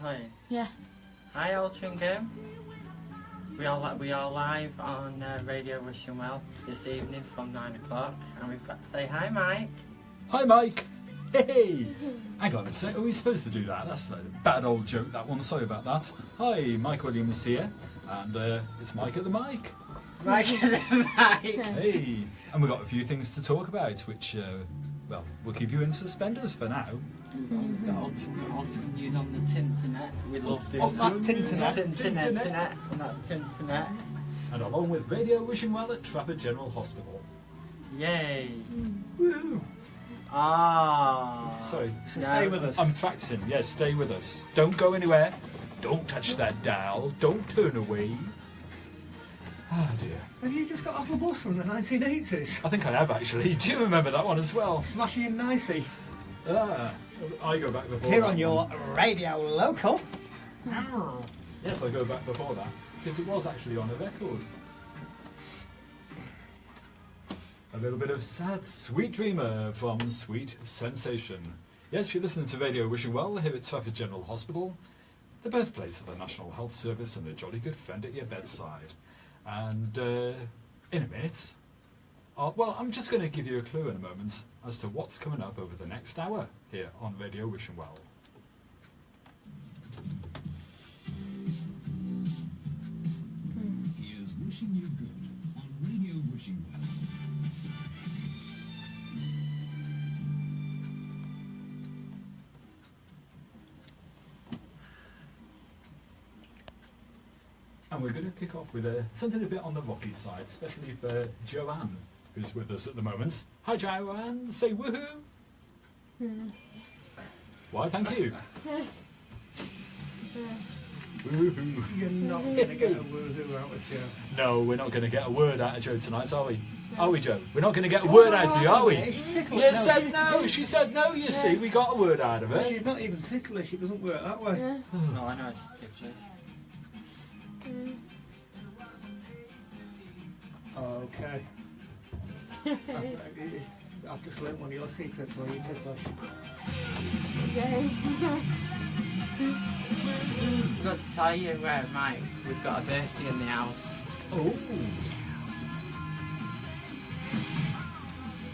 Playing? Yeah. Hi Altrincham. We are live on Radio Wishing Well this evening from 9 o'clock, and we've got to say hi Mike. Hi Mike! Hey! Hang on a sec, are we supposed to do that? That's a bad old joke, that one, sorry about that. Hi, Mike Williams here, and it's Mike at the mic. Mike at the mic! Hey! And we've got a few things to talk about, which, well, will keep you in suspenders for now. We've got Altrincham news on the Tinternet. We love doing Altrincham Tinternet. And along with Radio Wishing Well at Trafford General Hospital. Yay! Woohoo! Ah! Sorry. So stay with us. I'm practicing, yes, stay with us. Don't go anywhere. Don't touch that dial. Don't turn away. Ah dear. Have you just got off a bus from the 1980s? I think I have actually. Do you remember that one as well? Smashing in nicey. Ah, I go back before Here that on your one. radio local. Yes, I go back before that because it was actually on a record. A little bit of Sad Sweet Dreamer from Sweet Sensation. Yes, you're listening to Radio Wishing Well here at Trafford General Hospital, the birthplace of the National Health Service and a jolly good friend at your bedside. And in a minute, well, I'm just going to give you a clue in a moment as to what's coming up over the next hour here on Radio Wishing Well. He is wishing you good on Radio Wishing Well. And we're going to kick off with something a bit on the rocky side, especially for Joanne, who's with us at the moment. Hi Joanne, say woohoo! Why, thank you. Woohoo! You're not going to get a woohoo out of Joe. No, we're not going to get a word out of Joe tonight, are we? Are we, Joe? We're not going to get a word out of you, are we? You said no, she said no, you see, we got a word out of her. She's not even ticklish, it doesn't work that way. No, I know it's ticklish. Okay. I've just learnt one of your secrets where you ticklish. Forgot to tell you, Mike, we've got a birthday in the house. Oh.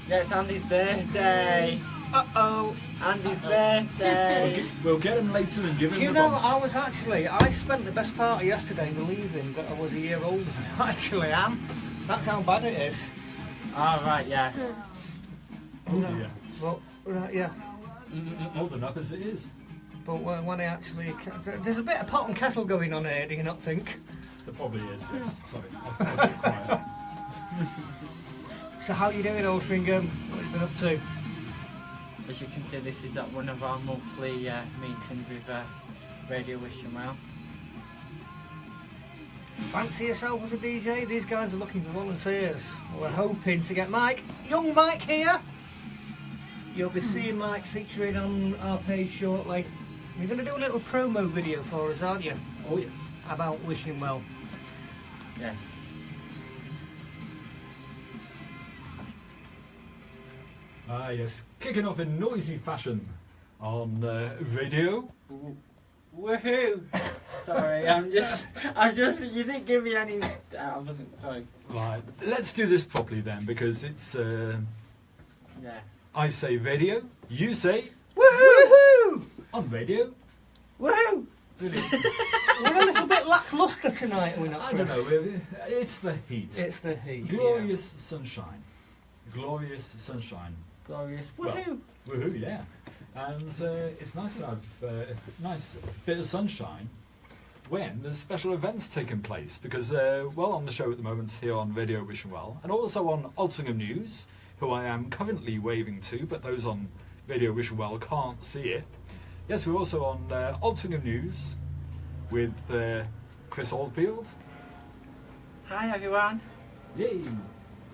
Yeah, it's Andy's birthday. Uh-oh. Andy's birthday. We'll get him later and give him Do you the know, bonus. I spent the best part of yesterday believing that I was a year older than I actually am. That's how bad it is. Oh, right, yeah. Oh dear. Well, right, yeah. Old enough as it is. But when I actually... There's a bit of pot and kettle going on here, do you not think? There probably is, yes. Sorry. I'll be quiet. So how you doing, Altrincham? What have you been up to? As you can see, this is at one of our monthly meetings with Radio Wishing Well. Fancy yourself as a DJ? These guys are looking for volunteers. We're hoping to get Mike, young Mike here. You'll be seeing Mike featuring on our page shortly. You're going to do a little promo video for us, aren't you? Oh yes. About Wishing Well. Yes. Ah yes, kicking off in noisy fashion on radio. Woohoo! Sorry, you didn't give me any, I wasn't, sorry. Right, let's do this properly then, because it's, Yes. I say radio, you say Woohoo! on radio. Woohoo! Brilliant. We're a little bit lacklustre tonight, are we not, I don't Chris? know, it's the heat. It's the heat. Glorious sunshine. Glorious sunshine. Glorious. Well, Woohoo! Woohoo, yeah. And it's nice to have a nice bit of sunshine when there's special events taking place, because, well, on the show at the moment here on Radio Wishing Well, and also on Altrincham News, who I am currently waving to, but those on Radio Wishing Well can't see it. Yes, we're also on Altrincham News with Chris Oldfield. Hi everyone. Yay!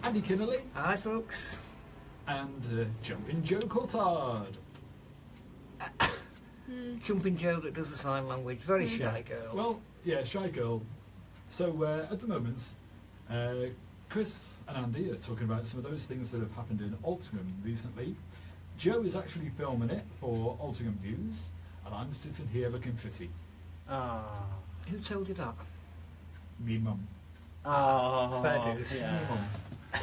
Andy Kinnelly Hi, folks. and Jumping Joe Coulthard. Jumping Joe that does the sign language. Very shy girl. Well, yeah, shy girl. So at the moment, Chris and Andy are talking about some of those things that have happened in Altrincham recently. Joe is actually filming it for Altrincham News, and I'm sitting here looking pretty. Oh. Who told you that? Me mum. Oh. Fair dues. Yeah. Mum.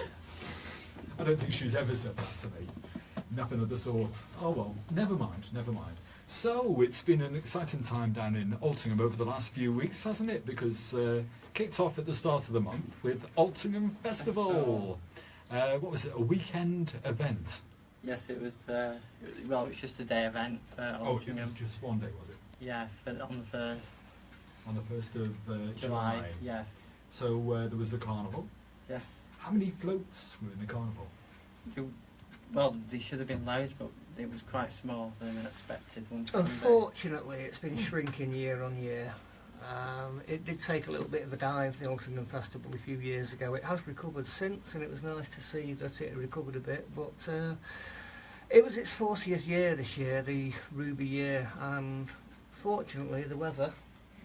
I don't think she's ever said that to me. Nothing of the sort. Oh well, never mind, never mind. So, it's been an exciting time down in Altrincham over the last few weeks, hasn't it? Because kicked off at the start of the month with Altrincham Festival. What was it, a weekend event? Yes, it was. Well, it was just a day event for Oh, it Altrincham. was just one day, was it? Yeah, on the 1st On the 1st of July. July. Yes. So, there was a carnival. Yes. How many floats were in the carnival? Well, there should have been loads, but it was quite small than expected. Unfortunately, it's been shrinking year on year. It did take a little bit of a dive, the Altrincham Festival, a few years ago. It has recovered since, and it was nice to see that it recovered a bit. But it was its 40th year this year, the Ruby year, and fortunately the weather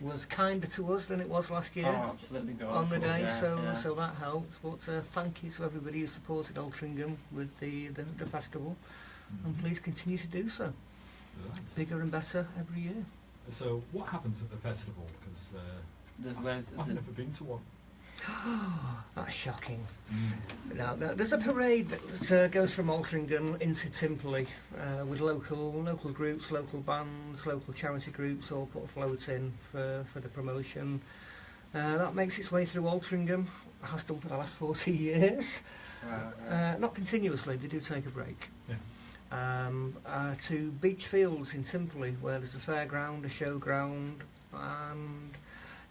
was kinder to us than it was last year. Oh, absolutely On the day, yeah, so yeah. so that helps. But thank you to everybody who supported Altrincham with the festival, and please continue to do so. Right. Bigger and better every year. So, what happens at the festival? Because There's loads. I've never been to one. That's shocking. Now, there's a parade that goes from Altrincham into Timperley with local groups, local bands, local charity groups all put floats in for the promotion. That makes its way through Altrincham, has done for the last 40 years. Wow, Not continuously, they do take a break. Yeah. To beach fields in Timperley, where there's a fairground, a showground, and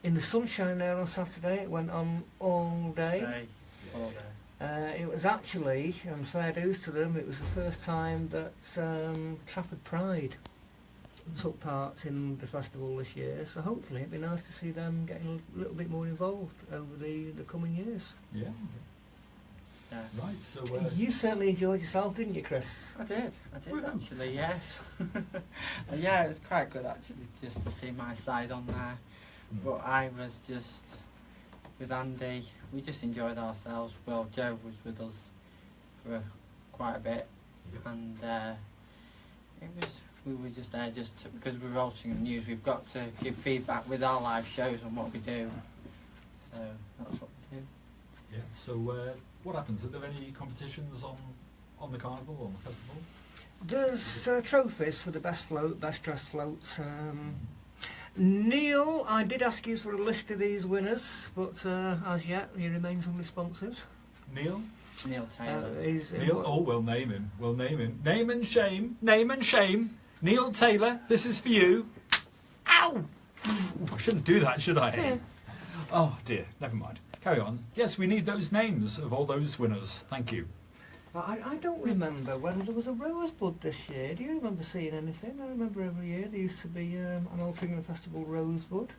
in the sunshine there on Saturday, it went on all day. All day. It was actually, and fair dues to them, it was the first time that Trafford Pride took part in the festival this year, so hopefully it'd be nice to see them getting a little bit more involved over the coming years. Yeah. Yeah. Right. So. You certainly enjoyed yourself, didn't you, Chris? I did Woohoo. actually, yes. Yeah, it was quite good actually, just to see my side on there. But I was just, with Andy, we just enjoyed ourselves. Well, Joe was with us for quite a bit, Yeah. and we were just there because we're Altrincham News, we've got to give feedback with our live shows on what we do. So that's what we do. Yeah. So, what happens? Are there any competitions on the carnival or on the festival? There's trophies for the best float, best dressed floats. Neil, I did ask you for a list of these winners, but as yet he remains unresponsive. Neil? Neil Taylor. Neil? Oh, we'll name him. We'll name him. Name and shame. Name and shame. Neil Taylor, this is for you. Ow! I shouldn't do that, should I? Oh dear, never mind. Carry on. Yes, we need those names of all those winners. Thank you. I don't remember whether there was a rosebud this year. Do you remember seeing anything? I remember every year there used to be an Altrincham Festival rosebud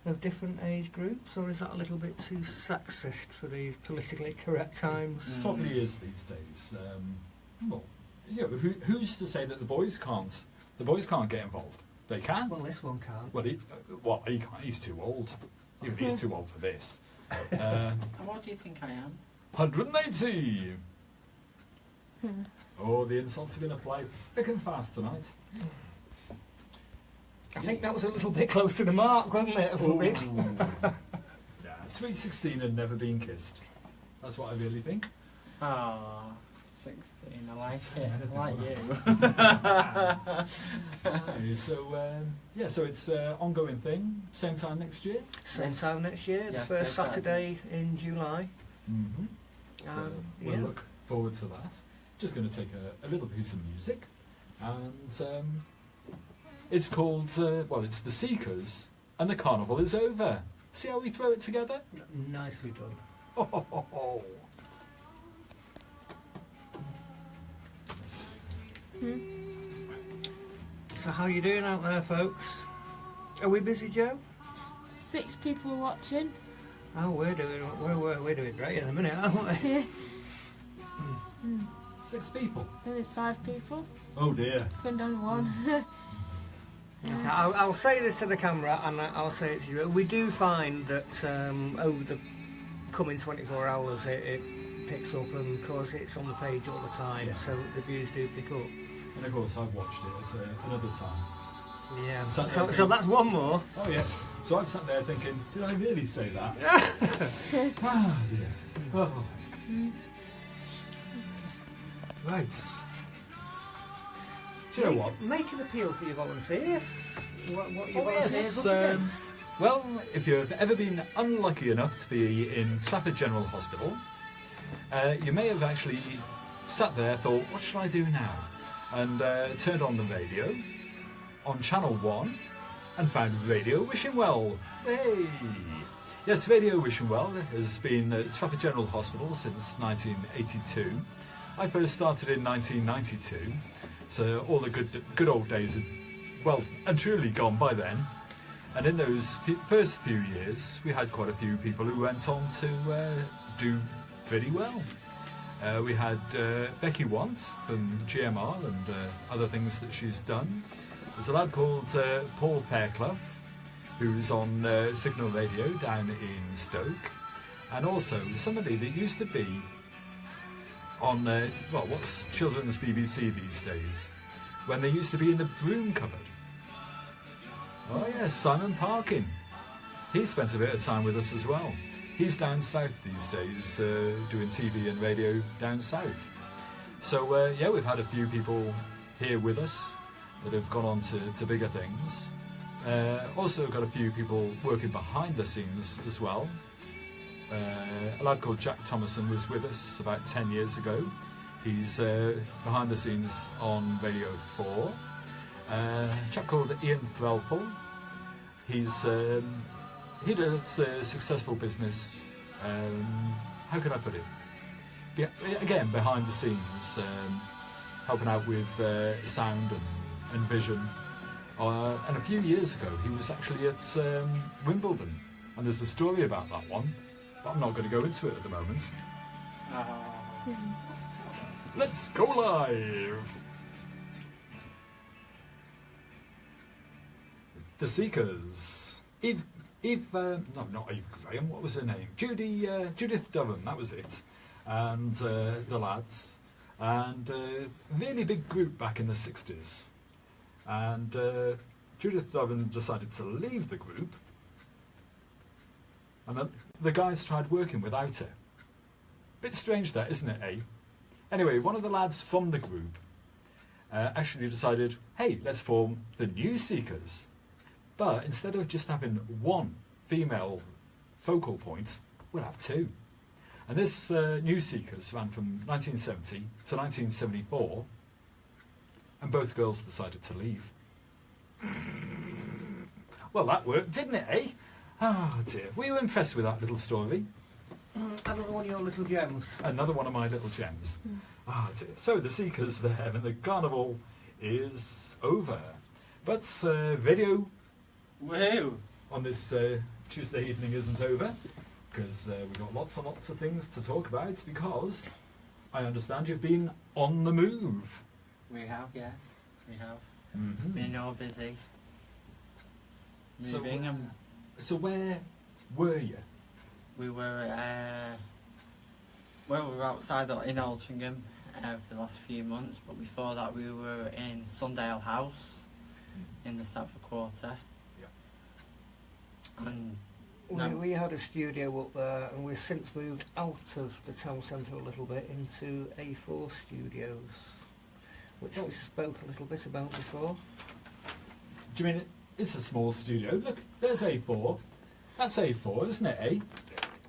of different age groups, or is that a little bit too sexist for these politically correct times? Probably is these days. Well, you know, who's to say that the boys can't get involved? They can. Well, this one can't. Well, he can't. He's too old. Even he's too old for this. And what do you think I am? 180. Oh, the insults are going to fly thick and fast tonight. I think that was a little bit close to the mark, wasn't it? A little bit. Yeah, Sweet 16 had never been kissed. That's what I really think. Ah, 16, I like it. I like you. So it's an ongoing thing. Same time next year. Same time next year, the Yeah, first first Saturday in July. Mm-hmm. So we'll yeah. look forward to that. Just going to take a little piece of music, and it's called it's The Seekers, and the carnival is over. See how we throw it together? Nicely done. Ho, ho, ho, ho. So how you doing out there, folks? Are we busy, Joe? 6 people watching. Oh, we're doing great in a minute, aren't we? Yeah. 6 people. Then there's 5 people. Oh dear. It's gone down to 1. Okay, I'll say this to the camera, and I'll say it to you. We do find that over the coming 24 hours, it picks up, and of course it's on the page all the time, Yeah. so the views do pick up. And of course I've watched it at another time. Yeah. So- So that's one more. Oh yeah. So I'm sat there thinking, did I really say that? Ah dear. Oh. Right. Do you know what? Make an appeal for your volunteers. What your Oh, volunteers yes, up against. Well, if you've ever been unlucky enough to be in Trafford General Hospital, you may have actually sat there, thought, what should I do now? And turned on the radio on Channel 1 and found Radio Wishing Well. Hey! Yes, Radio Wishing Well has been at Trafford General Hospital since 1982. I first started in 1992, so all the good old days had well and truly gone by then. And in those first few years, we had quite a few people who went on to do pretty well. We had Becky Want from GMR and other things that she's done. There's a lad called Paul Fairclough, who's on Signal Radio down in Stoke, and also somebody that used to be on, well, what's children's BBC these days, when they used to be in the broom cupboard. Oh yes, Simon Parkin. He spent a bit of time with us as well. He's down south these days, doing TV and radio down south. So yeah, we've had a few people here with us that have gone on to bigger things. Also got a few people working behind the scenes as well. A lad called Jack Thomason was with us about 10 years ago. He's behind the scenes on Radio 4. A chap called Ian Threlfall. He does successful business. How can I put it? Yeah, again, behind the scenes, helping out with sound and vision. And a few years ago, he was actually at Wimbledon, and there's a story about that one, but I'm not going to go into it at the moment. Let's go live! The Seekers. No, not Eve Graham, what was her name? Judith Durham, that was it. And the lads. And a really big group back in the 60s. And Judith Durham decided to leave the group. And the guys tried working without her. Bit strange that, isn't it, eh? Anyway, one of the lads from the group actually decided, hey, let's form the New Seekers. But instead of just having one female focal point, we'll have two. And this New Seekers ran from 1970 to 1974, and both girls decided to leave. Well, that worked, didn't it, eh? Oh dear. Were you impressed with that little story? Another one of your little gems. Another one of my little gems. Ah dear. So the Seekers there, and the carnival is over. But video Woohoo! on this Tuesday evening isn't over, because we've got lots and lots of things to talk about, because I understand you've been on the move. We have, yes, we have. Mm-hmm. Been all busy. So, Moving and So where were you? we were, well, we were outside in Altrincham for the last few months, but before that we were in Sundale House in the Stratford Quarter. And We had a studio up there, and we've since moved out of the town centre a little bit into A4 Studios, which we spoke a little bit about before. Do you mean it's a small studio? Look, there's A4. That's A4, isn't it, eh?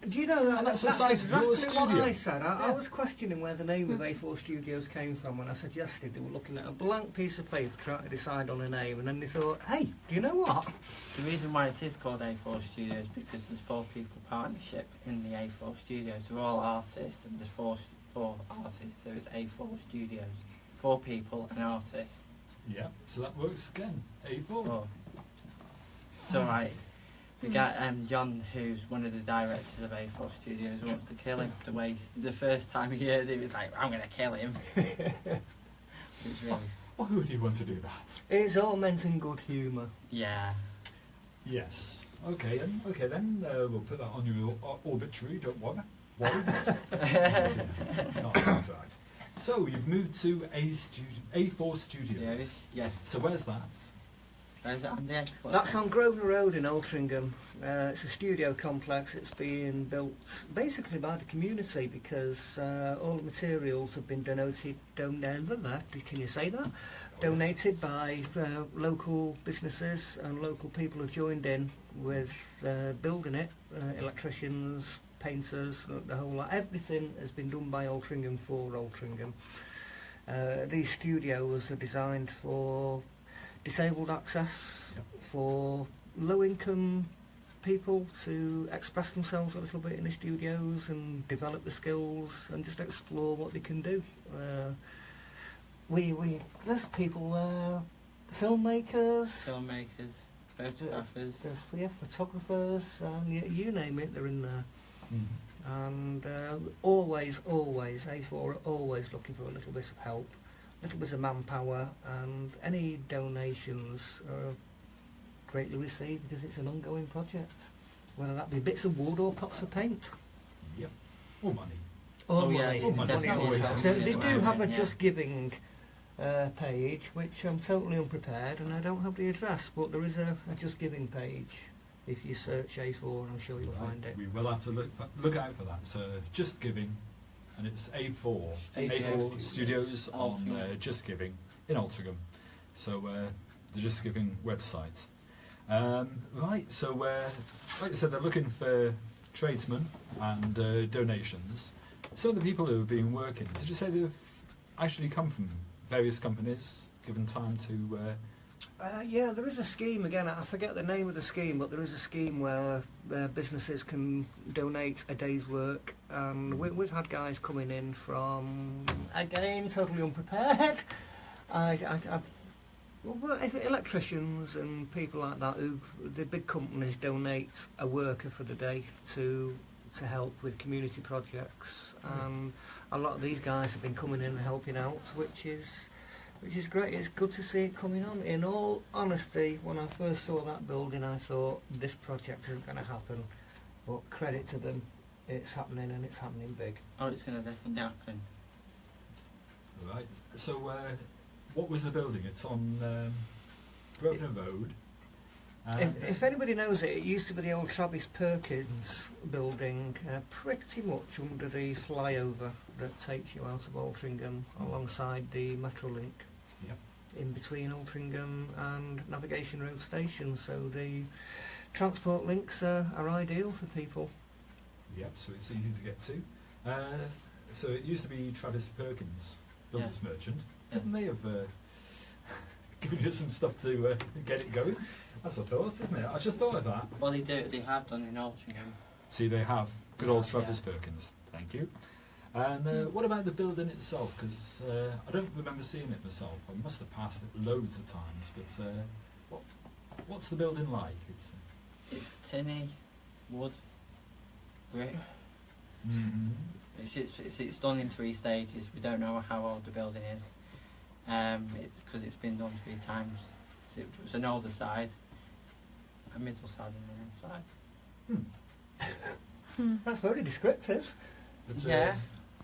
Do you know that? And that's the size of your exactly what studio. I said. I Yeah. was questioning where the name of A4 Studios came from when I suggested they were looking at a blank piece of paper trying to decide on a name, and then they thought, hey, do you know what? the reason why it is called A4 Studios is because there's 4 people partnership in the A4 Studios. They're all artists, and there's four artists, so it's A4 Studios. 4 people, an artist. Yeah, so that works again. A4. Oh. So the guy, John, who's one of the directors of A4 Studios, wants to kill him. The first time he heard it, he was like, I'm going to kill him. It's really, Why would you want to do that? It's all meant in good humour. yeah. Yes. Okay then. We'll put that on your obituary. Don't worry. Not like that. So you've moved to A4 Studios. Yes. So where's that? Where's it, Andy? What's That's it? on Grosvenor Road in Altrincham. It's a studio complex. It's being built basically by the community because all the materials have been donated. Can you say that? Donated by local businesses, and local people have joined in with building it. Electricians, painters, the whole lot. Everything has been done by Altrincham for Altrincham. These studios are designed for disabled access, Yep. for low-income people to express themselves a little bit in the studios and develop the skills and just explore what they can do. There's people there, filmmakers, Photographers. there's photographers, you name it, they're in there. And always, A4 are always looking for a little bit of help, a little bit of manpower, and any donations are greatly received because it's an ongoing project, whether that be bits of wood or pots of paint. Yep. Or money. Oh, yeah, money. it money definitely always helps. helps. They It's do have a Yeah. Just Giving page, which I'm totally unprepared, and I don't have the address, but there is a Just Giving page. If you search A4, I'm sure you'll Right. find it. We will have to look out for that. So Just Giving, and it's A4 A4 Studios on Altrincham. Just Giving in Altrincham. So the Just Giving website. Right. So like I said, they're looking for tradesmen and donations. Some of the people who have been working, did you say they've actually come from various companies, given time to? Yeah, there is a scheme, again, I forget the name of the scheme, but there is a scheme where businesses can donate a day's work. And we've had guys coming in from, again, totally unprepared. Well, electricians and people like that, who the big companies donate a worker for the day to help with community projects. And a lot of these guys have been coming in and helping out, which is great. It's good to see it coming on. In all honesty, when I first saw that building, I thought this project isn't going to happen. But credit to them, it's happening, and it's happening big. Oh, it's going to definitely happen. Right. So what was the building? It's on Grosvenor Road. If anybody knows it, it used to be the old Travis Perkins building, pretty much under the flyover that takes you out of Altrincham, alongside the Metrolink. Yep. In between Altrincham and Navigation Road Station, so the transport links are ideal for people. Yep, so it's easy to get to. So it used to be Travis Perkins, builder's merchant. Yeah. Didn't they have given you some stuff to get it going? That's a thought, isn't it? I just thought of that. Well, they have done in Altrincham. See, they have. Good old Yeah. Travis Perkins. Thank you. And what about the building itself? Because I don't remember seeing it myself. I must have passed it loads of times. But what's the building like? It's tinny, wood, brick. It's done in 3 stages. We don't know how old the building is, because it's been done 3 times. It was an older side, a middle side, and an end side. That's very descriptive. It's, Yeah.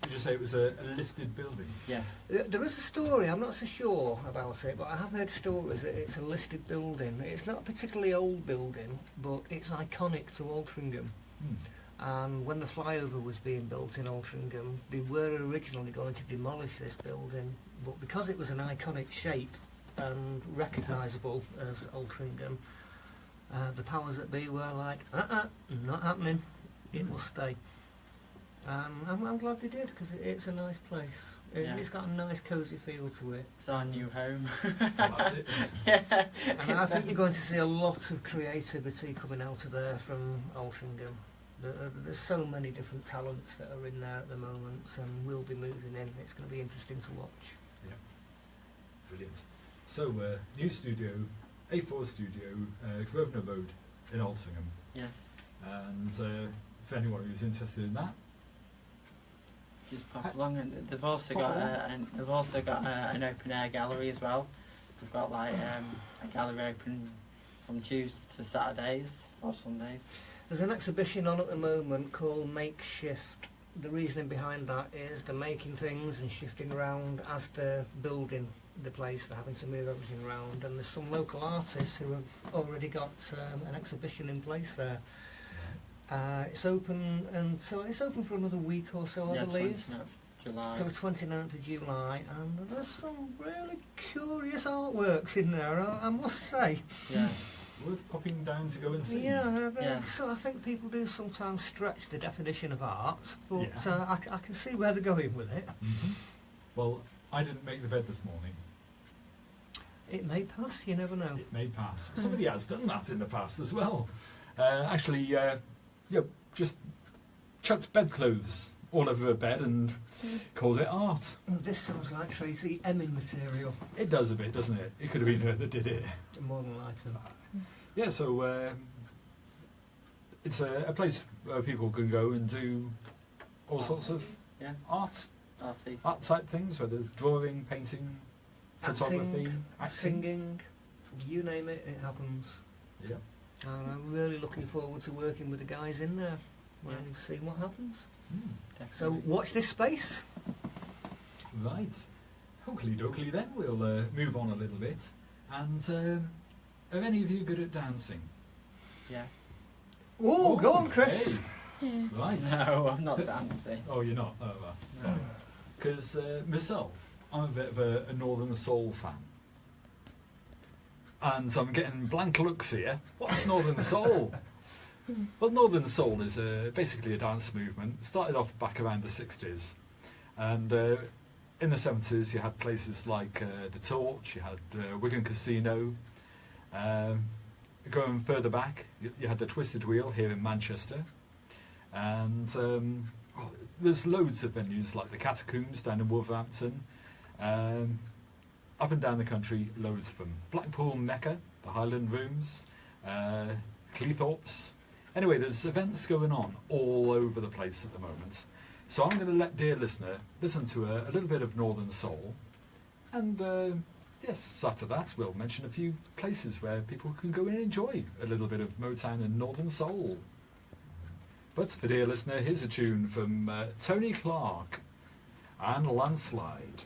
Did you say it was a listed building? Yes. There is a story, I'm not so sure about it, but I have heard stories that it's a listed building. It's not a particularly old building, but it's iconic to Altrincham. And when the flyover was being built in Altrincham, they were originally going to demolish this building, but because it was an iconic shape and recognisable as Altrincham, the powers that be were like, not happening, it will stay. I'm glad they did, because it's a nice place. Yeah. It's got a nice cosy feel to it. It's our new home. Well, that's it. Yeah. And I think you're going to see a lot of creativity coming out of there from Altrincham. There's so many different talents that are in there at the moment, and will be moving in. It's going to be interesting to watch. Yeah. Brilliant. So, new studio, A4 studio, Grosvenor Road in Altrincham. Yes. And for anyone who's interested in that, Just pop along, and they've also got an open air gallery as well. They've got like a gallery open from Tuesdays to Saturdays or Sundays. There's an exhibition on at the moment called Makeshift. The reasoning behind that is they're making things and shifting around as they're building the place. They're having to move everything around, and there's some local artists who have already got an exhibition in place there. It's open until it's open for another week or so, I believe. 29th of July. Till the 29th of July, and there's some really curious artworks in there, I must say. Yeah. Worth popping down to go and see. Yeah. So I think people do sometimes stretch the definition of art, but Yeah. I can see where they're going with it. Mhm. Well, I didn't make the bed this morning. It may pass, you never know. It may pass. Somebody has done that in the past as well. Actually, just chucked bedclothes all over a bed and called it art. This sounds like Tracy Emin material, It does a bit, doesn't it? It could have been her that did it. more than likely. Yeah, so it's a place where people can go and do all sorts of Yeah. art Artist. type things, whether drawing, painting, photography, acting. Singing, you name it, it happens. Yeah. And I'm really looking forward to working with the guys in there and seeing what happens. So Definitely. watch this space. Right. Hokey dokey then, we'll move on a little bit. And are any of you good at dancing? Yeah. Oh, go on, Chris. Hey. Yeah. Right. No, I'm not dancing. Oh, you're not? Oh, well. No. Because myself, I'm a bit of a Northern Soul fan. And so I'm getting blank looks here. What's Northern Soul? Well, Northern Soul is basically a dance movement. Started off back around the 60s. And in the 70s, you had places like The Torch, you had Wigan Casino. Going further back, you had the Twisted Wheel here in Manchester. And there's loads of venues like the Catacombs down in Wolverhampton. Up and down the country, loads of them. Blackpool Mecca, the Highland Rooms, Cleethorpes. Anyway, there's events going on all over the place at the moment. So I'm going to let dear listener listen to a little bit of Northern Soul. And yes, after that we'll mention a few places where people can go and enjoy a little bit of Motown and Northern Soul. But for dear listener, here's a tune from Tony Clark and Landslide.